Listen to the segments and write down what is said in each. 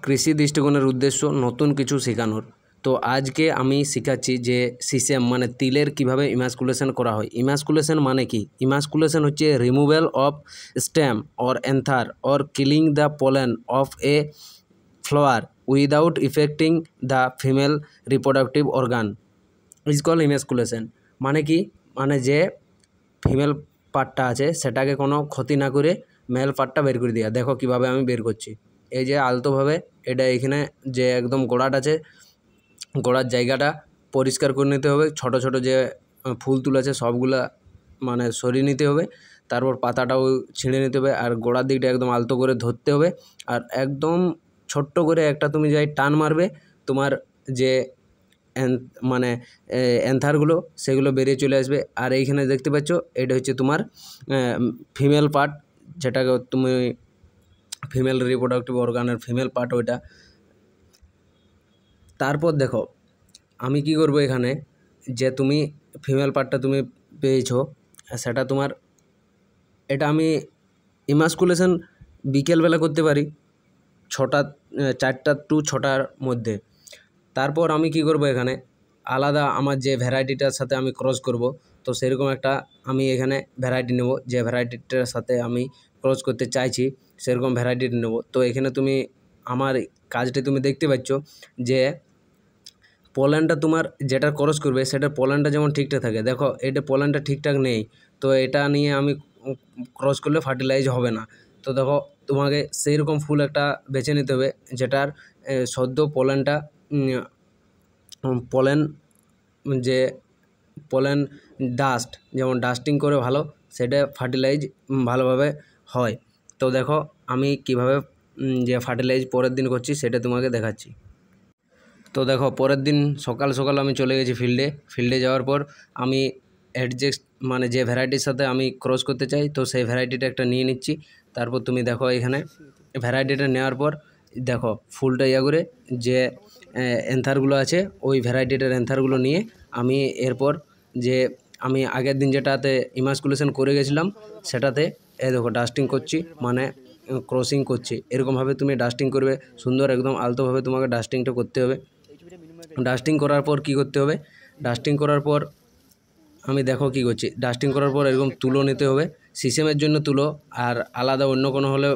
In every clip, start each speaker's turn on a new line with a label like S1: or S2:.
S1: কৃষি দৃষ্টিকোণের উদ্দেশ্য নতুন কিছু শেখানোর। তো আজকে আমি শেখাচ্ছি যে সিসেম মানে তিলের কিভাবে ইমাস্কুলেশন করা হয়। ইমাস্কুলেশন মানে কি? ইমাস্কুলেশন হচ্ছে removal of stem or anther or killing the pollen of a flower without affecting the female reproductive organ is call emasculation. মানে কি? মানে যে ফিমেল পার্টটা আছে সেটাকে কোনো ক্ষতি না করে মেল পার্টটা বের করে দেওয়া। দেখো কিভাবে আমি বের করছি। এই যে আলতোভাবে এটা এখানে যে একদম গোড়াটা আছে, গোড়ার জায়গাটা পরিষ্কার করে নিতে হবে। ছোট ছোট যে ফুল তুল আছে সবগুলা মানে সরিয়ে নিতে হবে। তারপর পাতাটাও ছিঁড়ে নিতে হবে, আর গোড়ার দিকটা একদম আলতো করে ধরতে হবে। আর একদম ছোট্ট করে একটা তুমি যাই টান মারবে, তোমার যে মানে অ্যান্থারগুলো সেগুলো বেরিয়ে চলে আসবে। আর এইখানে দেখতে পাচ্ছ এটা হচ্ছে তোমার ফিমেল পার্ট, যেটাকে তুমি ফিমেল রিপ্রোডাক্টিভ অর্গানের ফিমেল পার্ট ওইটা। তারপর দেখো আমি কি করব, এখানে যে তুমি ফিমেল পার্টটা তুমি পেয়েছো সেটা তোমার, এটা আমি ইমাস্কুলেশন বিকেলবেলা করতে পারি 4টা টু 6টার মধ্যে। তারপর আমি কি করব, এখানে আলাদা আমার যে ভ্যারাইটিটার সাথে আমি ক্রস করব, তো সেরকম একটা আমি এখানে ভ্যারাইটি নেব। যে ভ্যারাইটিটার সাথে আমি ক্রস করতে চাইছি সেরকম ভ্যারাইটি নেব। তো এখানে তুমি আমার কাজটি তুমি দেখতে পাচ্ছ যে পোল্যান্ডটা তোমার যেটা ক্রস করবে সেটার পোল্যান্ডটা যেমন ঠিকঠাক থাকে। দেখো এটা পোল্যান্ডটা ঠিকঠাক নেই, তো এটা নিয়ে আমি ক্রস করলে ফার্টিলাইজ হবে না। তো দেখো তোমাকে সেই রকম ফুল একটা বেছে নিতে হবে যেটার সদ্য পোল্যান্ডটা পোলেন যে পোলেন ডাস্ট যেমন ডাস্টিং করে ভালো, সেটা ফার্টিলাইজ ভালোভাবে হয়। তো দেখো আমি কিভাবে যে ফার্টিলাইজ পরের দিন করছি সেটা তোমাকে দেখাচ্ছি। তো দেখো পরের দিন সকাল সকাল আমি চলে গেছি ফিল্ডে যাওয়ার পর আমি অ্যাডজাস্ট মানে যে ভ্যারাইটির সাথে আমি ক্রস করতে চাই তো সেই ভ্যারাইটিটা একটা নিয়ে নিচ্ছি। তারপর তুমি দেখো এখানে ভ্যারাইটিটা নেওয়ার পর দেখো ফুলটা ইয়া করে যে অ্যান্থারগুলো আছে ওই ভ্যারাইটিটার অ্যান্থারগুলো নিয়ে আমি এরপর যে আমি আগের দিন যেটাতে ইমাস্কুলেশন করে গেছিলাম সেটাতে দেখো ডাস্টিং করছি, মানে ক্রসিং করছি। এরকমভাবে তুমি ডাস্টিং করবে, সুন্দর একদম আলতোভাবে তোমাকে ডাস্টিংটা করতে হবে। ডাস্টিং করার পর কি করতে হবে, ডাস্টিং করার পর আমি দেখো কি করছি, ডাস্টিং করার পর এরকম তুলো নিতে হবে। সিসেমের জন্য তুলো, আর আলাদা অন্য কোনো হলে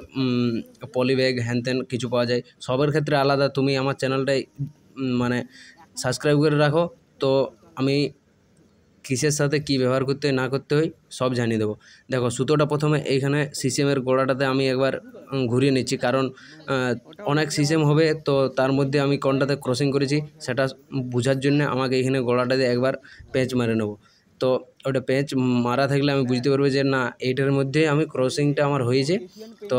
S1: পলিব্যাগ হ্যানত্যান কিছু পাওয়া যায়, সবের ক্ষেত্রে আলাদা। তুমি আমার চ্যানেলটাই মানে সাবস্ক্রাইব করে রাখো, তো আমি কিসের সাথে কি ব্যবহার করতে না করতে হয় সব জানিয়ে দেবো। দেখো সুতোটা প্রথমে এইখানে সিসেমের গোড়াটাতে আমি একবার ঘুরিয়ে নিচ্ছি, কারণ অনেক সিসেম হবে তো তার মধ্যে আমি কোনটাতে ক্রসিং করেছি সেটা বোঝার জন্য আমাকে এইখানে গোড়াটাতে একবার পেঁচ মেরে নেব। তো ওটা পেঁচ মারা থাকলে আমি বুঝতে পারবো যে না এইটার মধ্যে আমি ক্রসিংটা আমার হয়েছে। তো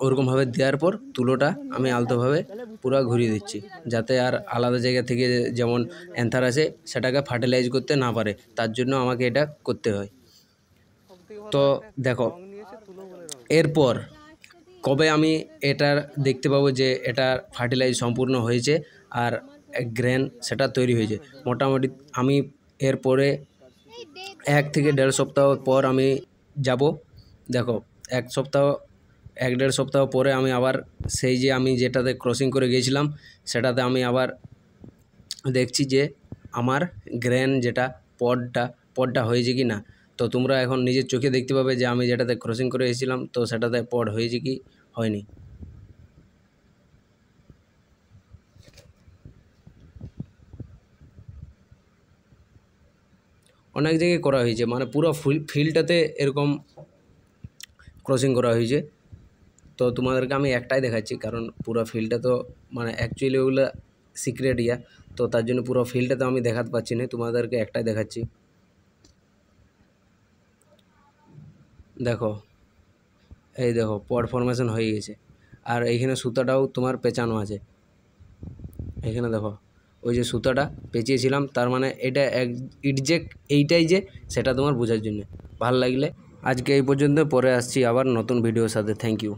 S1: ওরকমভাবে দেওয়ার পর তুলোটা আমি আলতোভাবে পুরো ঘুরিয়ে দিচ্ছি, যাতে আর আলাদা জায়গা থেকে যেমন অ্যান্থার আছে সেটাকে ফার্টিলাইজ করতে না পারে, তার জন্য আমাকে এটা করতে হয়। তো দেখো এরপর কবে আমি এটার দেখতে পাবো যে এটা ফার্টিলাইজ সম্পূর্ণ হয়েছে আর গ্রেন সেটা তৈরি হয়েছে। মোটামুটি আমি এরপরে 1 থেকে 1.5 সপ্তাহ পর আমি যাব। দেখো 1-1.5 সপ্তাহ পরে আমি আবার সেই যে আমি যেটাতে ক্রসিং করে গিয়েছিলাম সেটাতে আমি আবার দেখছি যে আমার গ্রেন যেটা পডটা হয়েছে কি না। তো তোমরা এখন নিজের চোখে দেখতে পাবে যে আমি যেটাতে ক্রসিং করে এসেছিলাম তো সেটাতে পড হয়েছে কি হয়নি। অনেক জায়গায় করা হয়েছে, মানে পুরো ফিল্ডটাতে এরকম ক্রসিং করা হয়েছে। তো তোমাদেরকে আমি একটাই দেখাচ্ছি, কারণ পুরো ফিল্ডটা তো মানে অ্যাকচুয়ালি ওগুলো সিক্রেট ইয়া, তো তার জন্য পুরো ফিল্ডটা তো আমি দেখাতে পারছি না, তোমাদেরকে একটাই দেখাচ্ছি। দেখো এই দেখো পড ফরমেশন হয়ে গেছে, আর এইখানে সুতাটাও তোমার পেঁচানো আছে। এখানে দেখো ওই যে সুতাটা পেঁচিয়েছিলাম, তার মানে এটা এইটাই যে সেটা তোমার বোঝার জন্য। ভালো লাগলে আজকে এই পর্যন্ত, পরে আসছি আবার নতুন ভিডিওর সাথে। Thank you.